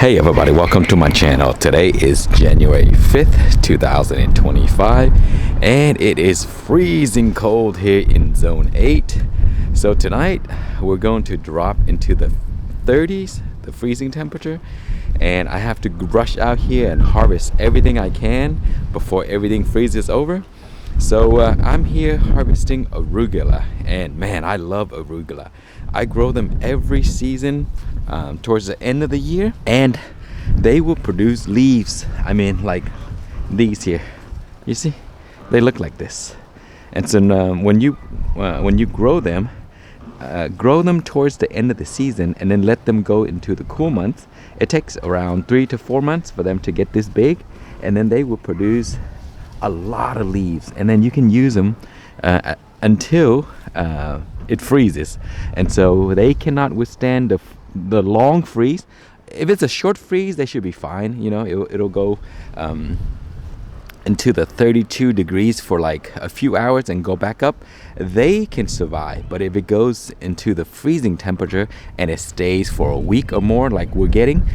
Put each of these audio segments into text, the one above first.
Hey everybody, welcome to my channel. Today is January 5th, 2025, and it is freezing cold here in Zone 8. So tonight we're going to drop into the 30s, the freezing temperature, and I have to rush out here and harvest everything I can before everything freezes over. So I'm here harvesting arugula, and man, I love arugula. I grow them every season towards the end of the year, and they will produce leaves. I mean, like these here. You see, they look like this. And so when you grow them towards the end of the season, and then let them go into the cool months. It takes around 3 to 4 months for them to get this big, and then they will produce a lot of leaves, and then you can use them until it freezes. And so they cannot withstand the long freeze. If it's a short freeze, they should be fine. You know, it'll go into the 32 degrees for like a few hours and go back up. They can survive. But if it goes into the freezing temperature and it stays for a week or more, like we're getting,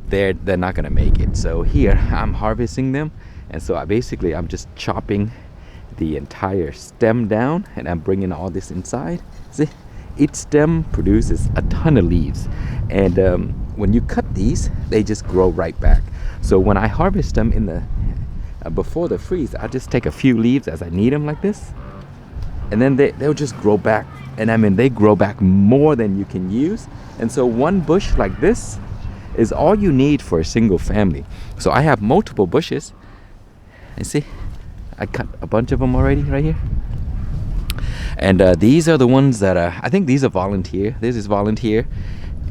they're not gonna make it. So here I'm harvesting them, and so I'm just chopping the entire stem down, and I'm bringing all this inside. See, each stem produces a ton of leaves, and when you cut these, they just grow right back. So when I harvest them in the before the freeze, I just take a few leaves as I need them like this, and then they'll just grow back. And I mean, they grow back more than you can use. And so one bush like this is all you need for a single family. So I have multiple bushes. You see, I cut a bunch of them already right here. And these are the ones that I think these are volunteer. This is volunteer,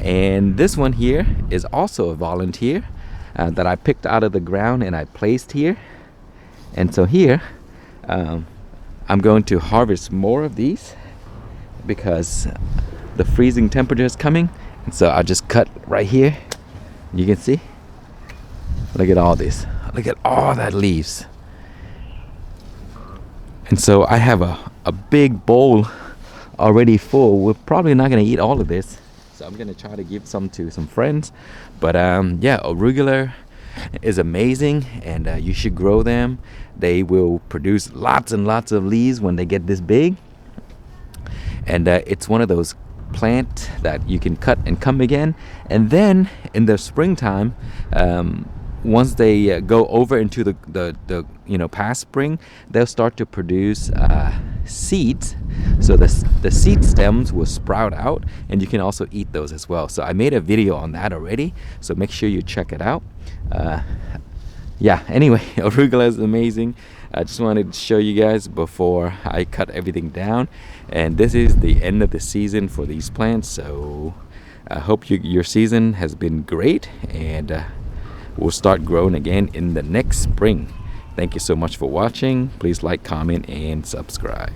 and this one here is also a volunteer that I picked out of the ground and I placed here. And so here I'm going to harvest more of these because the freezing temperature is coming. And so I'll just cut right here. You can see, look at all this, look at all that leaves. And so I have a big bowl already full. We're probably not going to eat all of this, so I'm going to try to give some to some friends. But yeah, arugula is amazing, and you should grow them. They will produce lots and lots of leaves when they get this big. And it's one of those plants that you can cut and come again. And then in the springtime, once they go over into the past spring, they'll start to produce seeds. So the seed stems will sprout out, and you can also eat those as well. So I made a video on that already, so make sure you check it out. Yeah, anyway, arugula is amazing. I just wanted to show you guys before I cut everything down. And this is the end of the season for these plants, so I hope your season has been great, and we'll start growing again in the next spring. Thank you so much for watching. Please like, comment, and subscribe.